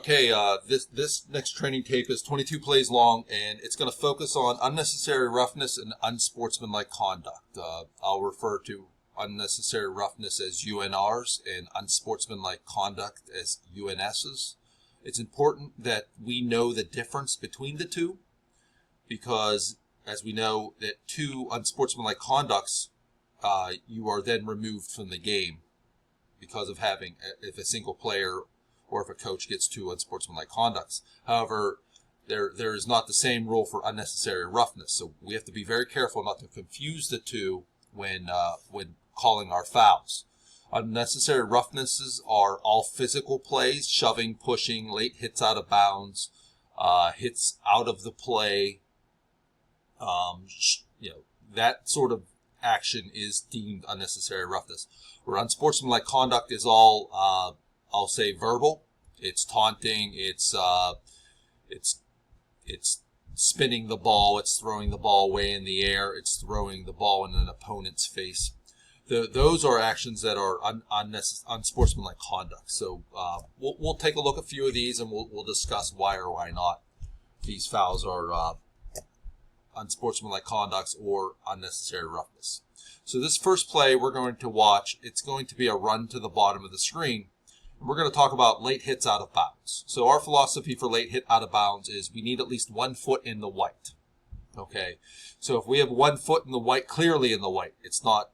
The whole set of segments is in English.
Okay, this next training tape is 22 plays long, and it's going to focus on unnecessary roughness and unsportsmanlike conduct. I'll refer to unnecessary roughness as UNRs and unsportsmanlike conduct as UNSs. It's important that we know the difference between the two, because as we know that two unsportsmanlike conducts, you are then removed from the game because of having, if a single player or if a coach gets two unsportsmanlike conducts. However, there is not the same rule for unnecessary roughness, so we have to be very careful not to confuse the two when calling our fouls. Unnecessary roughnesses are all physical plays: shoving, pushing, late hits out of bounds, hits out of the play. That sort of action is deemed unnecessary roughness. Where unsportsmanlike conduct is all, I'll say, verbal. It's taunting. It's spinning the ball. It's throwing the ball way in the air. It's throwing the ball in an opponent's face. Those are actions that are unsportsmanlike conduct. So we'll take a look at a few of these, and we'll discuss why or why not these fouls are unsportsmanlike conducts or unnecessary roughness. So this first play we're going to watch, it's going to be a run to the bottom of the screen. We're going to talk about late hits out of bounds. So our philosophy for late hit out of bounds is we need at least 1 foot in the white. Okay, so if we have 1 foot in the white, clearly in the white, it's not,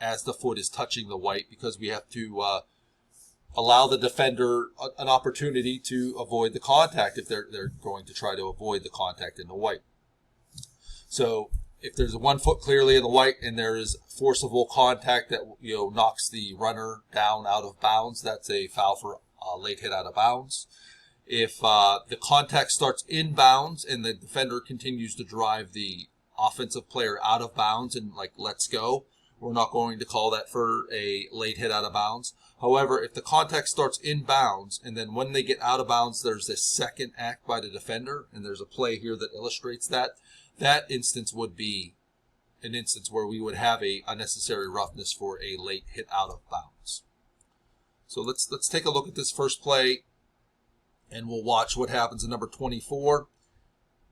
as the foot is touching the white, because we have to allow the defender an opportunity to avoid the contact if they're going to try to avoid the contact in the white. So if there's a 1 foot clearly in the white and there is forcible contact that knocks the runner down out of bounds, that's a foul for late hit out of bounds. If the contact starts in bounds and the defender continues to drive the offensive player out of bounds and lets go, we're not going to call that for a late hit out of bounds. However, if the contact starts in bounds and then when they get out of bounds, there's a second act by the defender, and there's a play here that illustrates that, that instance would be an instance where we would have a unnecessary roughness for a late hit out of bounds. So let's take a look at this first play, and we'll watch what happens in number 24.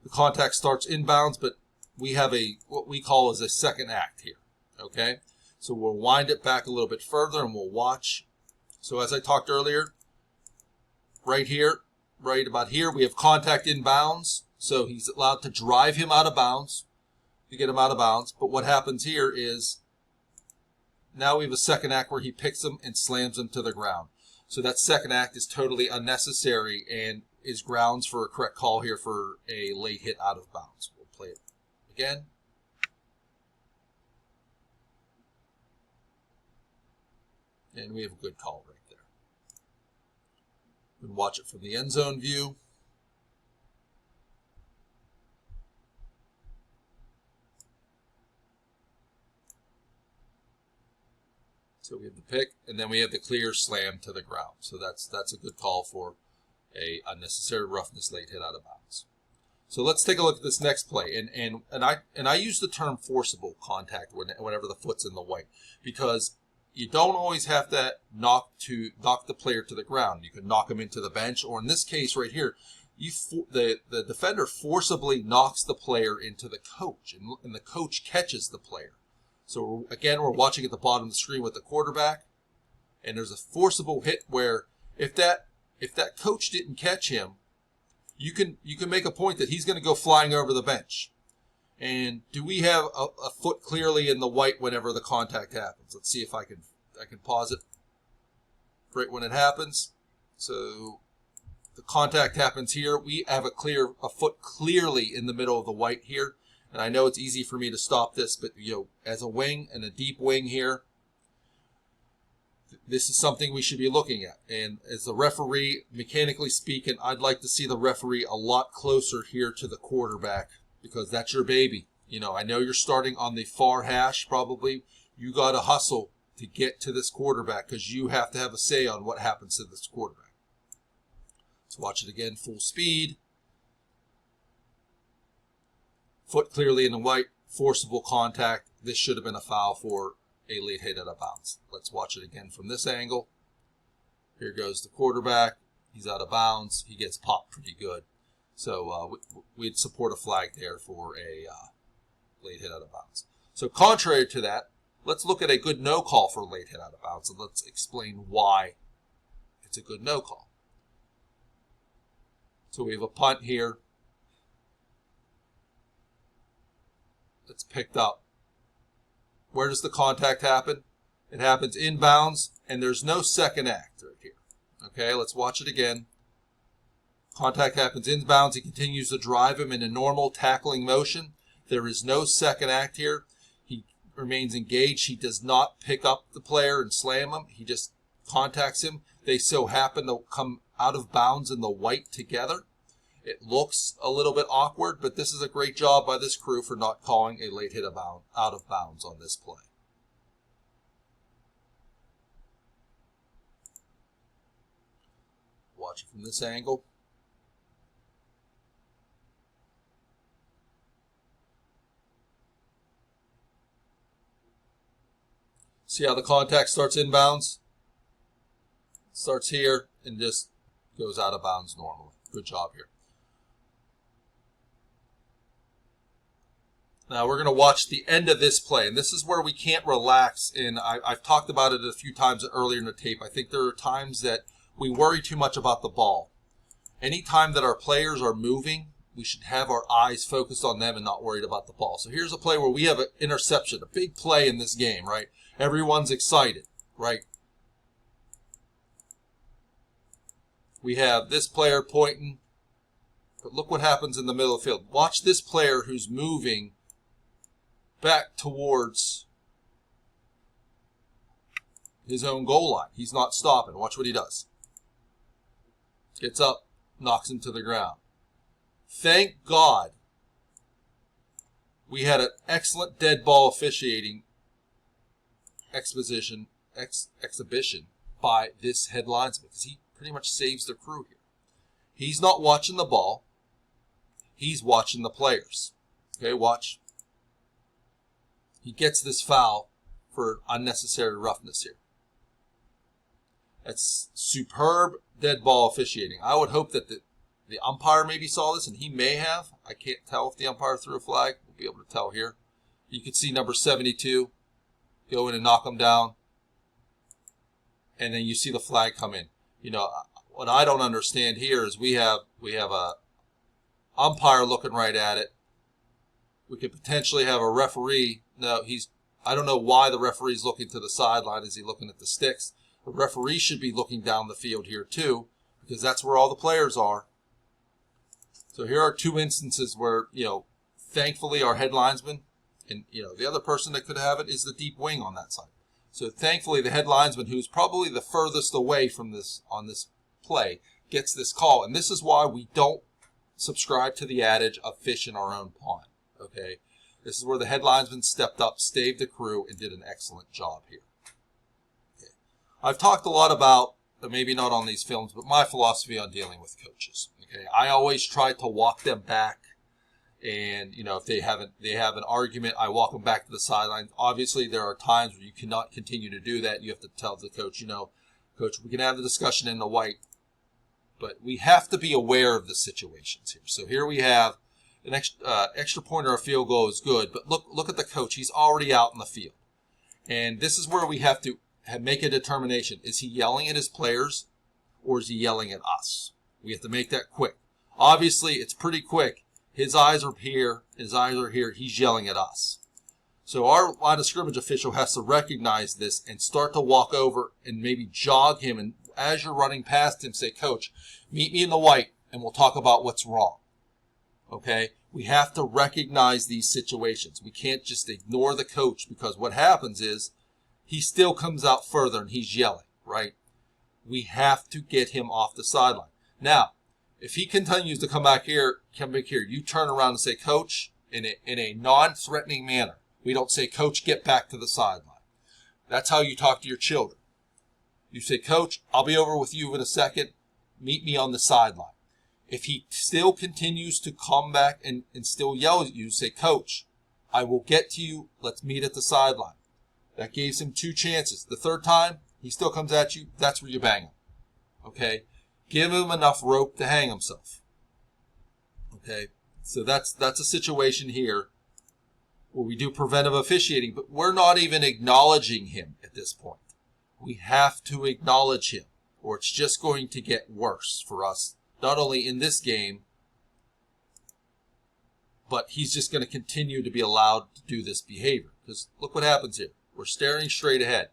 The contact starts in bounds, but we have what we call as a second act here. Okay, so we'll wind it back a little bit further and we'll watch. So as I talked earlier, right here, right about here, we have contact in bounds. So he's allowed to drive him out of bounds, to get him out of bounds. But what happens here is now we have a second act where he picks him and slams him to the ground. So that second act is totally unnecessary and is grounds for a correct call here for a late hit out of bounds. We'll play it again. And we have a good call right there. We can watch it from the end zone view. So we have the pick, and then we have the clear slam to the ground. So that's a good call for a unnecessary roughness late hit out of bounds. So let's take a look at this next play. And I use the term forcible contact whenever the foot's in the white, because you don't always have to knock the player to the ground. You can knock him into the bench, or in this case right here, the defender forcibly knocks the player into the coach, and the coach catches the player. So again, we're watching at the bottom of the screen with the quarterback, and there's a forcible hit where if that coach didn't catch him, you can make a point that he's going to go flying over the bench. And do we have a foot clearly in the white whenever the contact happens? Let's see if I can pause it right when it happens. So the contact happens here. We have a foot clearly in the middle of the white here. And I know it's easy for me to stop this, but as a wing and a deep wing here, this is something we should be looking at. And as the referee, mechanically speaking, I'd like to see the referee a lot closer here to the quarterback, because that's your baby. I know you're starting on the far hash probably. You got to hustle to get to this quarterback because you have to have a say on what happens to this quarterback. Let's watch it again, full speed. Foot clearly in the white, forcible contact. This should have been a foul for a late hit out of bounds. Let's watch it again from this angle. Here goes the quarterback. He's out of bounds. He gets popped pretty good. So we'd support a flag there for a late hit out of bounds. So contrary to that, let's look at a good no call for late hit out of bounds, and let's explain why it's a good no call. So we have a punt here. It's picked up. Where does the contact happen? It happens inbounds, and there's no second act right here. Okay, let's watch it again. Contact happens inbounds. He continues to drive him in a normal tackling motion. There is no second act here. He remains engaged. He does not pick up the player and slam him. He just contacts him. They so happen to come out of bounds in the white together. It looks a little bit awkward, but this is a great job by this crew for not calling a late hit out of bounds on this play. Watch it from this angle. See how the contact starts inbounds? Starts here and just goes out of bounds normally. Good job here. Now we're going to watch the end of this play, and this is where we can't relax. And I've talked about it a few times earlier in the tape. I think there are times that we worry too much about the ball. Anytime that our players are moving, we should have our eyes focused on them and not worried about the ball. So here's a play where we have an interception, a big play in this game, right? Everyone's excited, right? We have this player pointing, but look what happens in the middle of the field. Watch this player who's moving back towards his own goal line. He's not stopping. Watch what he does. Gets up, knocks him to the ground. Thank God we had an excellent dead ball officiating exhibition by this head linesman, because he pretty much saves the crew here. He's not watching the ball. He's watching the players. Okay, watch. He gets this foul for unnecessary roughness here. That's superb dead ball officiating. I would hope that the umpire maybe saw this, and he may have. I can't tell if the umpire threw a flag. We'll be able to tell here. You can see number 72 go in and knock him down. And then you see the flag come in. You know, what I don't understand here is we have a umpire looking right at it. We could potentially have a referee. No, I don't know why the referee's looking to the sideline. Is he looking at the sticks? The referee should be looking down the field here too, because that's where all the players are. So here are two instances where, you know, thankfully our head linesman, and, you know, the other person that could have it is the deep wing on that side. So thankfully the head linesman, who's probably the furthest away from this on this play, gets this call. And this is why we don't subscribe to the adage of fish in our own pond. Okay, this is where the head linesman stepped up, staved the crew, and did an excellent job here. Okay. I've talked a lot about, maybe not on these films, but my philosophy on dealing with coaches. Okay, I always try to walk them back, and you know, if they have an argument, I walk them back to the sideline. Obviously, there are times where you cannot continue to do that. You have to tell the coach, you know, coach, we can have the discussion in the white, but we have to be aware of the situations here. So here we have an extra point or a field goal is good, but look at the coach. He's already out in the field, and this is where we have to make a determination. Is he yelling at his players, or is he yelling at us? We have to make that quick. Obviously, it's pretty quick. His eyes are here. His eyes are here. He's yelling at us. So our line of scrimmage official has to recognize this and start to walk over and maybe jog him. And as you're running past him, say, Coach, meet me in the white, and we'll talk about what's wrong. Okay? We have to recognize these situations. We can't just ignore the coach, because what happens is he still comes out further and he's yelling, right? We have to get him off the sideline. Now, if he continues to come back here, you turn around and say, Coach, in a non-threatening manner. We don't say, Coach, get back to the sideline. That's how you talk to your children. You say, Coach, I'll be over with you in a second. Meet me on the sideline. If he still continues to come back and still yell at you, say, Coach, I will get to you. Let's meet at the sideline. That gives him two chances. The third time, he still comes at you. That's where you bang him. Okay? Give him enough rope to hang himself. Okay, so that's a situation here where we do preventive officiating, but we're not even acknowledging him at this point. We have to acknowledge him, or it's just going to get worse for us, not only in this game, but he's just going to continue to be allowed to do this behavior. Because look what happens here. We're staring straight ahead.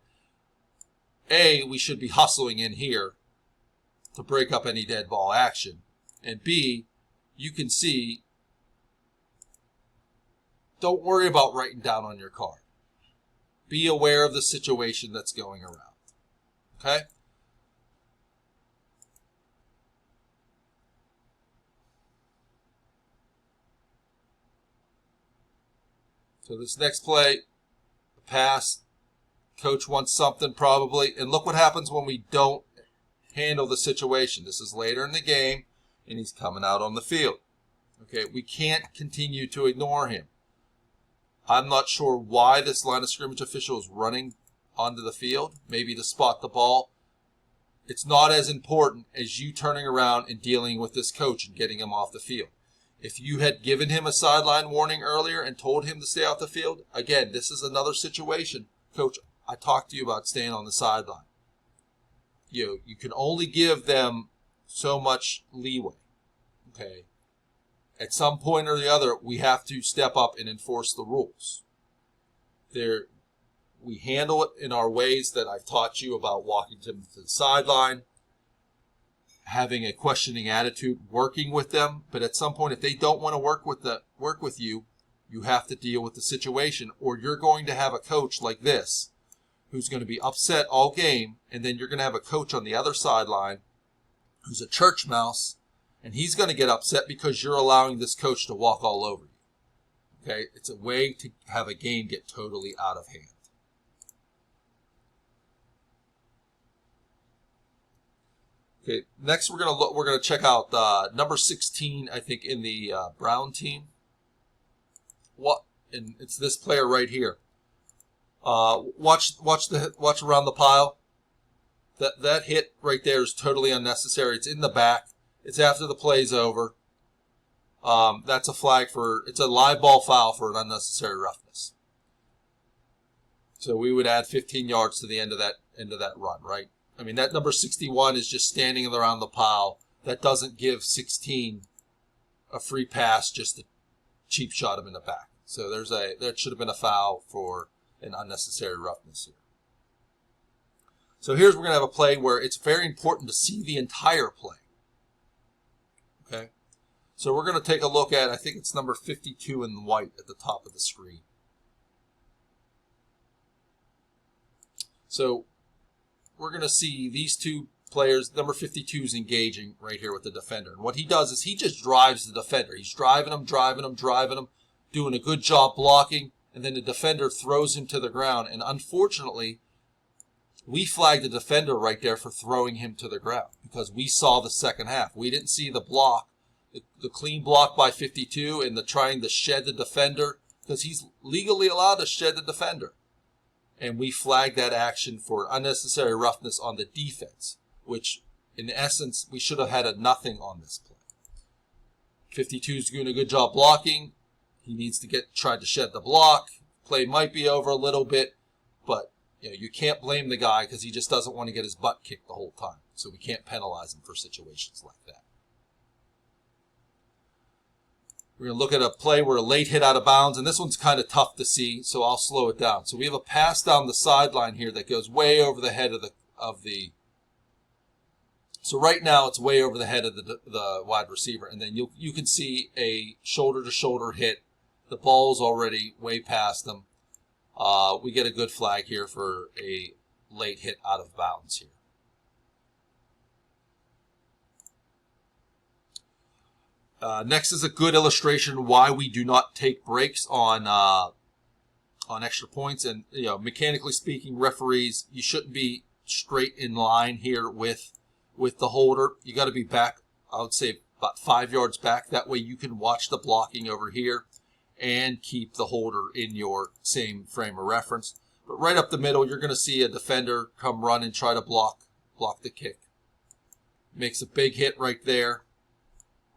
A, we should be hustling in here to break up any dead ball action. And B, you can see, don't worry about writing down on your card. Be aware of the situation that's going around. Okay? So this next play, the pass, coach wants something probably, and look what happens when we don't handle the situation. This is later in the game, and he's coming out on the field. Okay, we can't continue to ignore him. I'm not sure why this line of scrimmage official is running onto the field, maybe to spot the ball. It's not as important as you turning around and dealing with this coach and getting him off the field. If you had given him a sideline warning earlier and told him to stay off the field, again, this is another situation. Coach, I talked to you about staying on the sideline. You can only give them so much leeway. Okay. At some point or the other, we have to step up and enforce the rules. We handle it in our ways that I've taught you about walking them to the sideline, having a questioning attitude, working with them. But at some point, if they don't want to work with you, you have to deal with the situation, or you're going to have a coach like this who's going to be upset all game, and then you're going to have a coach on the other sideline who's a church mouse, and he's going to get upset because you're allowing this coach to walk all over you. Okay? It's a way to have a game get totally out of hand. Okay, next we're gonna check out number 16, I think, in the Brown team. And it's this player right here. Watch around the pile. That hit right there is totally unnecessary. It's in the back. It's after the play's over. That's a flag it's a live ball foul for an unnecessary roughness. So we would add 15 yards to the end of that run, right? I mean, that number 61 is just standing around the pile. That doesn't give 16 a free pass just to cheap shot him in the back. So that should have been a foul for an unnecessary roughness here. So we're going to have a play where it's very important to see the entire play. Okay? So we're going to take a look at, I think it's number 52 in white at the top of the screen. So we're going to see these two players. Number 52 is engaging right here with the defender. And what he does is he just drives the defender. He's driving him, doing a good job blocking, and then the defender throws him to the ground. And unfortunately, we flagged the defender right there for throwing him to the ground because we saw the second half. We didn't see the block, the clean block by 52 and the trying to shed the defender because he's legally allowed to shed the defender. And we flagged that action for unnecessary roughness on the defense, which in essence, we should have had a nothing on this play. 52 is doing a good job blocking. He needs to try to shed the block. Play might be over a little bit, but you can't blame the guy because he just doesn't want to get his butt kicked the whole time. So we can't penalize him for situations like that. We're going to look at a play where a late hit out of bounds, and this one's kind of tough to see, so I'll slow it down. So we have a pass down the sideline here that goes way over the head of the. So right now it's way over the head of the wide receiver, and then you can see a shoulder-to-shoulder hit. The ball's already way past them. We get a good flag here for a late hit out of bounds here. Next is a good illustration why we do not take breaks on extra points. And mechanically speaking, referees, you shouldn't be straight in line here with the holder. You got to be back, I would say, about 5 yards back. That way you can watch the blocking over here and keep the holder in your same frame of reference. But right up the middle, you're going to see a defender come run and try to block the kick. makes a big hit right there.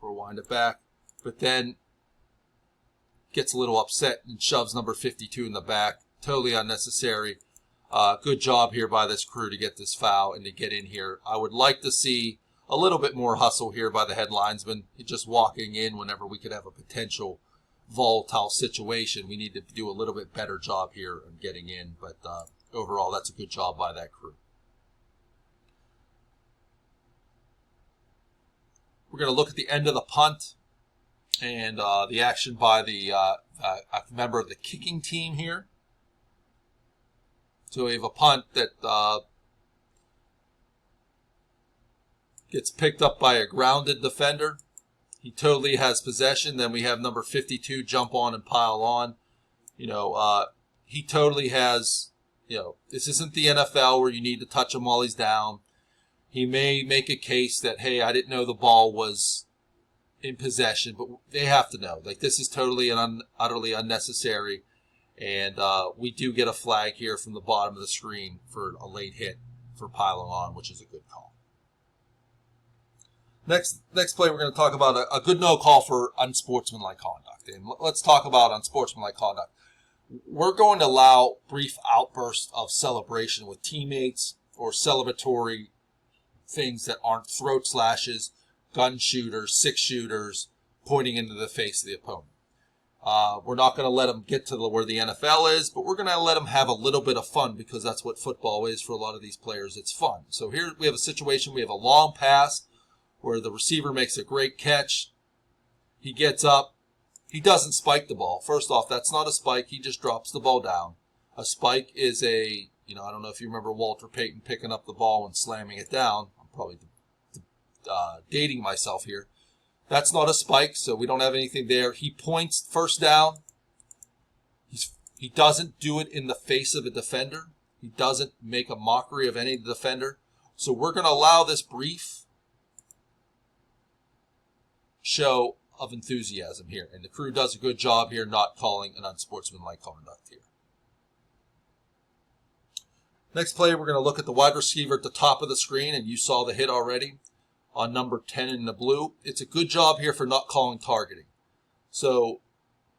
We'll wind it back. But then gets a little upset and shoves number 52 in the back. Totally unnecessary. Good job here by this crew to get this foul and to get in here. I would like to see a little bit more hustle here by the head linesman. Just walking in whenever we could have a potential volatile situation. We need to do a little bit better job here in getting in. But overall, that's a good job by that crew. We're going to look at the end of the punt and the action by the a member of the kicking team here. So we have a punt that gets picked up by a grounded defender. He totally has possession. Then we have number 52 jump on and pile on. He totally has, this isn't the NFL where you need to touch him while he's down. He may make a case that, hey, I didn't know the ball was in possession, but they have to know. Like, this is totally and utterly unnecessary. And we do get a flag here from the bottom of the screen for a late hit for piling on, which is a good call. Next play, we're going to talk about a good no call for unsportsmanlike conduct. And let's talk about unsportsmanlike conduct. We're going to allow brief outbursts of celebration with teammates or celebratory things that aren't throat slashes, gun shooters, six shooters, pointing into the face of the opponent. We're not going to let them get to where the NFL is, but we're going to let them have a little bit of fun because that's what football is for a lot of these players. It's fun. So here we have a situation. We have a long pass where the receiver makes a great catch. He gets up. He doesn't spike the ball. First off, that's not a spike. He just drops the ball down. A spike is I don't know if you remember Walter Payton picking up the ball and slamming it down. I'm probably dating myself here. That's not a spike, so we don't have anything there. He points first down. He doesn't do it in the face of a defender. He doesn't make a mockery of any defender. So we're going to allow this brief show of enthusiasm here. And the crew does a good job here not calling an unsportsmanlike conduct here. Next play, we're going to look at the wide receiver at the top of the screen, and you saw the hit already on number 10 in the blue. It's a good job here for not calling targeting. So,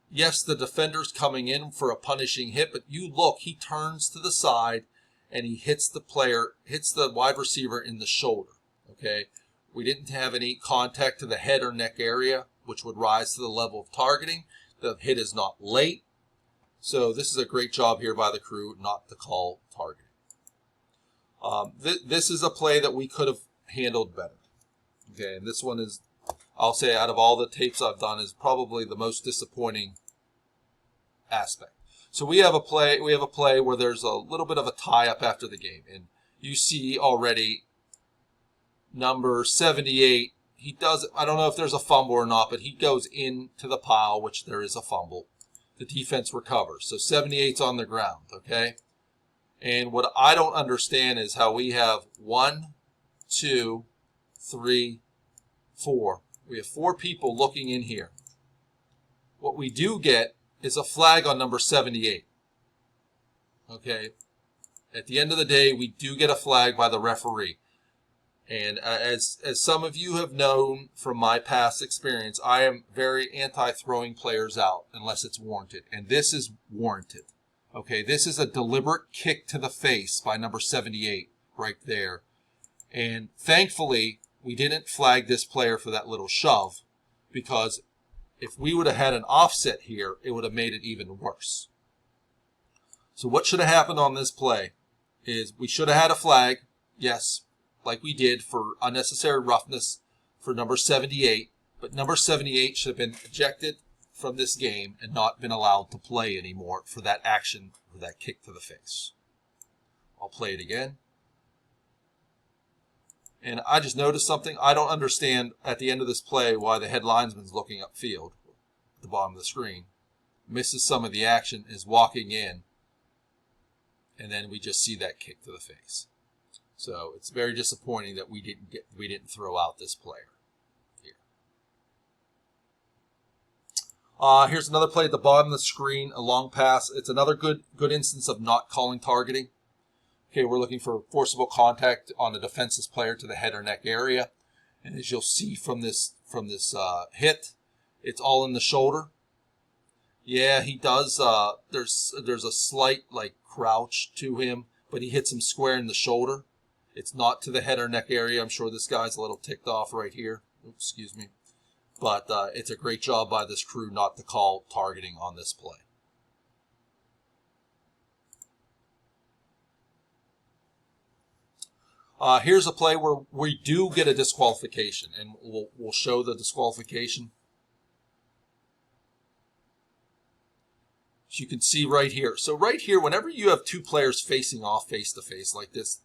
yes, the defender's coming in for a punishing hit, but you look, he turns to the side and he hits the wide receiver in the shoulder. Okay? We didn't have any contact to the head or neck area, which would rise to the level of targeting. The hit is not late. So this is a great job here by the crew not to call targeting. This is a play that we could have handled better. Okay, and this one is, I'll say, out of all the tapes I've done, is probably the most disappointing aspect. So we have a play where there's a little bit of a tie-up after the game, and you see already number 78. He does. I don't know if there's a fumble or not, but he goes into the pile, which there is a fumble. The defense recovers, so 78's on the ground. Okay, and what I don't understand is how we have 1, 2, 3, 4. We have 4 people looking in here. What we do get is a flag on number 78. Okay? At the end of the day, we do get a flag by the referee. And as some of you have known from my past experience, I am very anti-throwing players out unless it's warranted. And this is warranted. Okay? This is a deliberate kick to the face by number 78 right there. And thankfully, we didn't flag this player for that little shove, because if we would have had an offset here, it would have made it even worse. So what should have happened on this play is we should have had a flag, yes, like we did for unnecessary roughness for number 78, but number 78 should have been ejected from this game and not been allowed to play anymore for that action, for that kick to the face. I'll play it again. And I just noticed something. I don't understand at the end of this play why the head linesman's looking upfield at the bottom of the screen, misses some of the action, is walking in, and then we just see that kick to the face. So it's very disappointing that we didn't throw out this player here. Here's another play at the bottom of the screen, a long pass. It's another good instance of not calling targeting. Okay, we're looking for forcible contact on a defenseless player to the head or neck area. And as you'll see from this hit, it's all in the shoulder. Yeah, he does. There's a slight like crouch to him, but he hits him square in the shoulder. It's not to the head or neck area. I'm sure this guy's a little ticked off right here. Oops, excuse me. But it's a great job by this crew not to call targeting on this play. Here's a play where we do get a disqualification, and we'll show the disqualification. As you can see right here. So right here, whenever you have two players facing off face-to-face like this,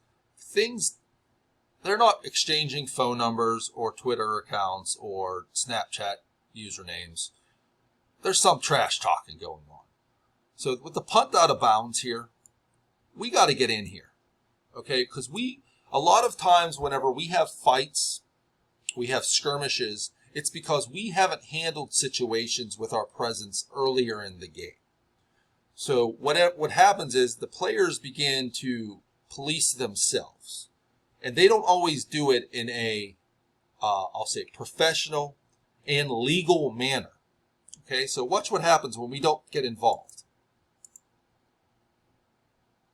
they're not exchanging phone numbers or Twitter accounts or Snapchat usernames. There's some trash talking going on. So with the punt out of bounds here, we got to get in here, okay? Because a lot of times whenever we have fights, we have skirmishes, it's because we haven't handled situations with our presence earlier in the game. So what happens is the players begin to police themselves. And they don't always do it in a, I'll say, professional and legal manner. Okay, so watch what happens when we don't get involved.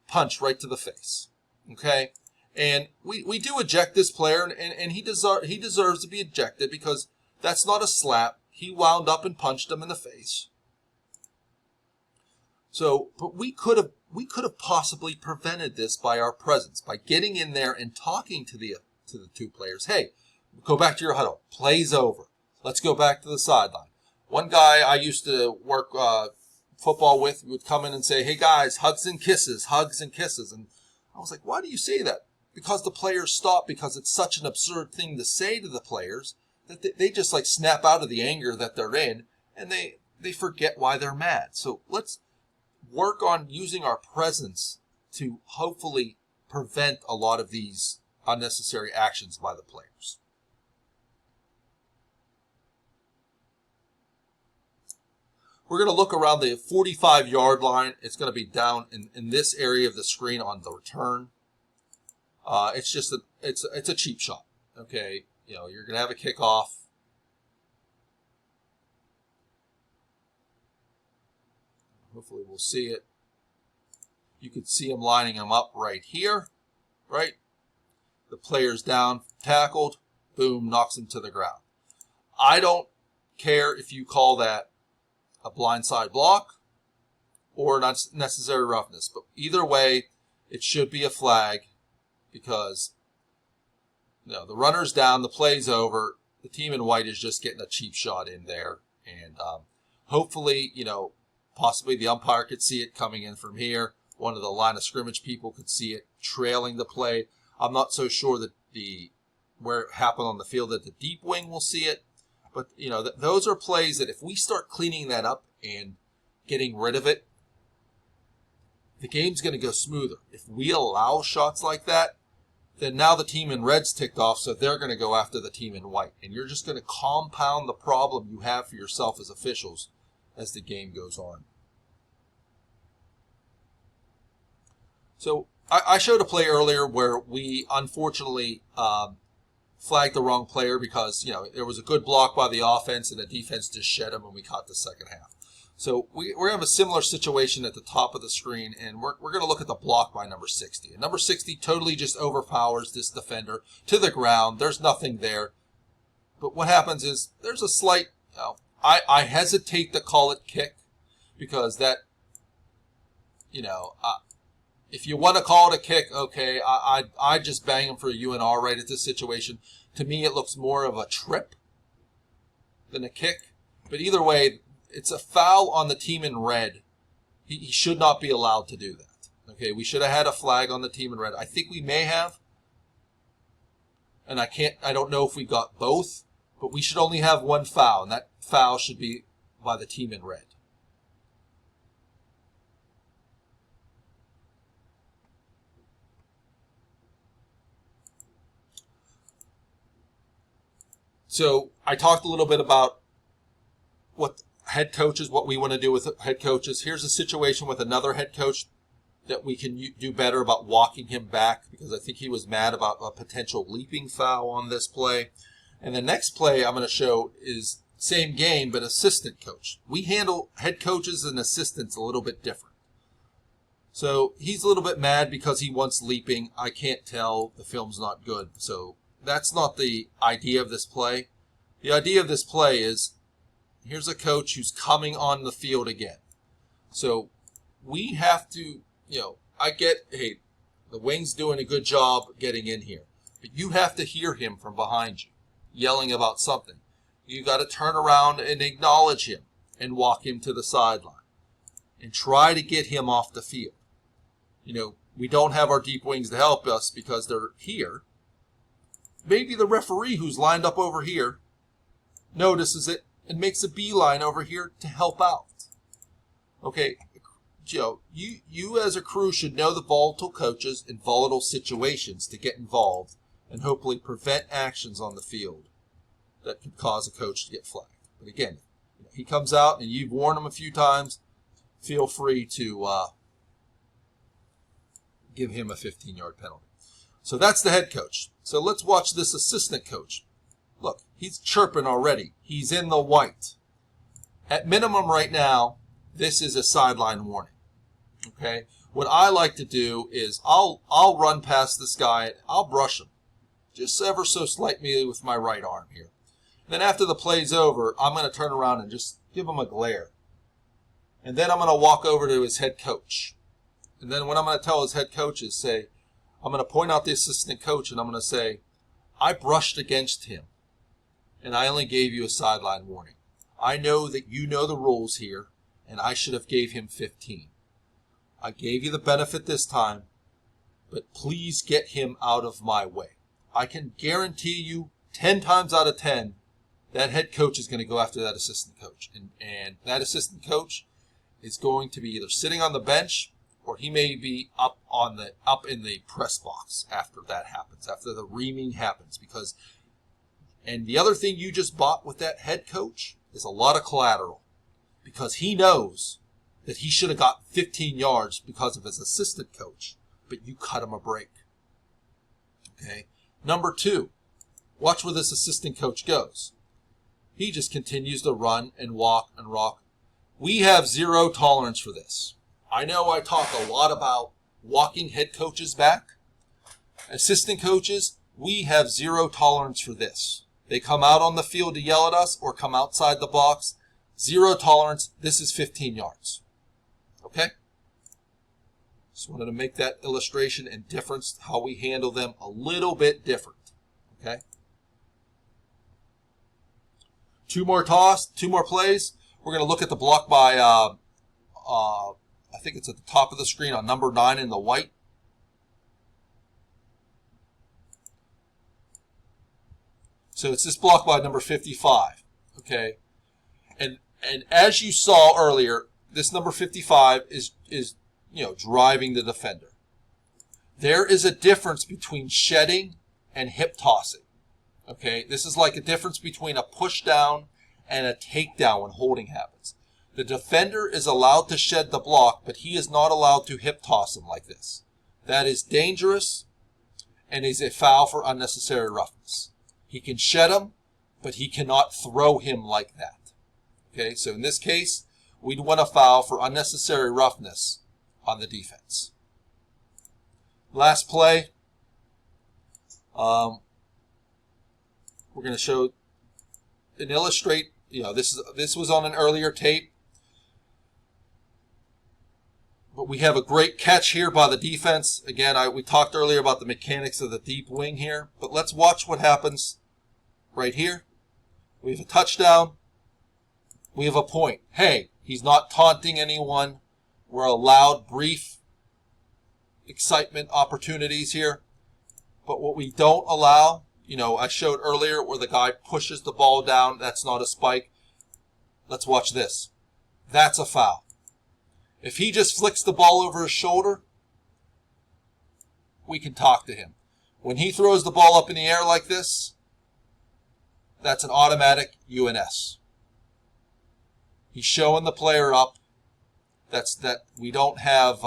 Punch right to the face. Okay, and we do eject this player, and he deserves to be ejected because that's not a slap. He wound up and punched him in the face. So, but we could have possibly prevented this by our presence, by getting in there and talking to the two players. Hey, go back to your huddle. Play's over. Let's go back to the sideline. One guy I used to work football with would come in and say, "Hey guys, hugs and kisses," and I was like, "Why do you say that?" Because the players stop, because it's such an absurd thing to say to the players that they just like snap out of the anger that they're in, and they forget why they're mad. So let's work on using our presence to hopefully prevent a lot of these unnecessary actions by the players. We're going to look around the 45-yard line. It's going to be down in this area of the screen on the return. It's just it's a cheap shot. Okay, you're going to have a kickoff. Hopefully we'll see it. You can see him lining them up right here, right? The player's down, tackled, boom, knocks him to the ground. I don't care if you call that a blindside block or not necessary roughness, but either way, it should be a flag because the runner's down, the play's over, the team in white is just getting a cheap shot in there, and hopefully, possibly the umpire could see it coming in from here. One of the line of scrimmage people could see it trailing the play. I'm not so sure that where it happened on the field that the deep wing will see it. But, those are plays that if we start cleaning that up and getting rid of it, the game's going to go smoother. If we allow shots like that, then now the team in red's ticked off, so they're going to go after the team in white. And you're just going to compound the problem you have for yourself as officials as the game goes on. So I showed a play earlier where we unfortunately flagged the wrong player because there was a good block by the offense and the defense just shed him and we caught the second half. So we're going to have a similar situation at the top of the screen, and we're going to look at the block by number 60. And number 60 totally just overpowers this defender to the ground. There's nothing there. But what happens is there's a slight I hesitate to call it kick because that, if you want to call it a kick, okay, I just bang him for a UNR right at this situation. To me, it looks more of a trip than a kick. But either way, it's a foul on the team in red. He should not be allowed to do that. Okay, we should have had a flag on the team in red. I think we may have. And I don't know if we got both. But we should only have one foul, and that foul should be by the team in red. So I talked a little bit about what head coaches, what we want to do with head coaches. Here's a situation with another head coach that we can do better about walking him back because I think he was mad about a potential leaping foul on this play. And the next play I'm going to show is same game, but assistant coach. We handle head coaches and assistants a little bit different. So he's a little bit mad because he wants leaping. I can't tell. The film's not good. So that's not the idea of this play. The idea of this play is, here's a coach who's coming on the field again. So we have to, I get, hey, the wing's doing a good job getting in here. But you have to hear him from behind you, yelling about something. You got to turn around and acknowledge him and walk him to the sideline and try to get him off the field. We don't have our deep wings to help us because they're here. Maybe the referee who's lined up over here notices it and makes a beeline over here to help out. Okay, Joe, you as a crew should know the volatile coaches in volatile situations to get involved and hopefully prevent actions on the field that could cause a coach to get flagged. But again, he comes out and you've warned him a few times, feel free to give him a 15-yard penalty. So that's the head coach. So let's watch this assistant coach. Look, he's chirping already. He's in the white. At minimum right now, this is a sideline warning. Okay? What I like to do is I'll run past this guy. I'll brush him just ever so slightly with my right arm here. Then after the play's over, I'm going to turn around and just give him a glare. And then I'm going to walk over to his head coach. And then what I'm going to tell his head coach is I'm going to point out the assistant coach and I'm going to say, I brushed against him and I only gave you a sideline warning. I know that you know the rules here and I should have gave him 15. I gave you the benefit this time, but please get him out of my way. I can guarantee you 10 times out of 10, that head coach is going to go after that assistant coach. And that assistant coach is going to be either sitting on the bench or he may be up in the press box after that happens, after the reaming happens. And the other thing you just bought with that head coach is a lot of collateral, because he knows that he should have got 15 yards because of his assistant coach, but you cut him a break. Okay. Number 2, watch where this assistant coach goes. He just continues to run and walk and rock. We have zero tolerance for this. I know I talk a lot about walking head coaches back. Assistant coaches, we have zero tolerance for this. They come out on the field to yell at us or come outside the box. Zero tolerance. This is 15 yards. Okay? Just wanted to make that illustration and difference, how we handle them a little bit different. Okay? 2 more plays. We're going to look at the block by, I think it's at the top of the screen on number 9 in the white. So it's this block by number 55. Okay? And as you saw earlier, this number 55 is driving the defender. There is a difference between shedding and hip tossing. Okay, this is like a difference between a push down and a takedown when holding happens. The defender is allowed to shed the block, but he is not allowed to hip toss him like this. That is dangerous and is a foul for unnecessary roughness. He can shed him, but he cannot throw him like that. Okay, so in this case, we'd want a foul for unnecessary roughness on the defense. Last play. We're going to show and illustrate. This was on an earlier tape, but we have a great catch here by the defense. Again, we talked earlier about the mechanics of the deep wing here, but let's watch what happens right here. We have a touchdown. We have a point. Hey, he's not taunting anyone. We're allowed brief excitement opportunities here. But what we don't allow, I showed earlier where the guy pushes the ball down. That's not a spike. Let's watch this. That's a foul. If he just flicks the ball over his shoulder, we can talk to him. When he throws the ball up in the air like this, that's an automatic UNS. He's showing the player up. That we don't have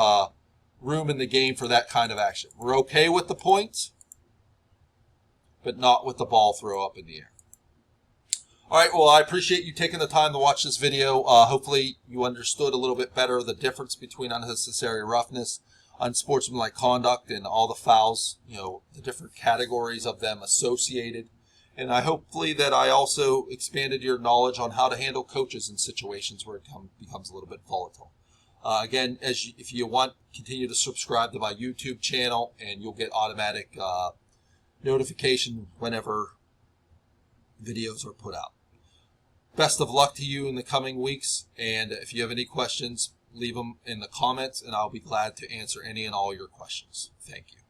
room in the game for that kind of action. We're okay with the points, but not with the ball throw up in the air. All right, well, I appreciate you taking the time to watch this video. Hopefully you understood a little bit better the difference between unnecessary roughness, unsportsmanlike conduct, and all the fouls, the different categories of them associated. And I hopefully that I also expanded your knowledge on how to handle coaches in situations where it becomes a little bit volatile. Again, if you want, continue to subscribe to my YouTube channel, and you'll get automatic notification whenever videos are put out. Best of luck to you in the coming weeks, and if you have any questions, leave them in the comments, and I'll be glad to answer any and all your questions. Thank you.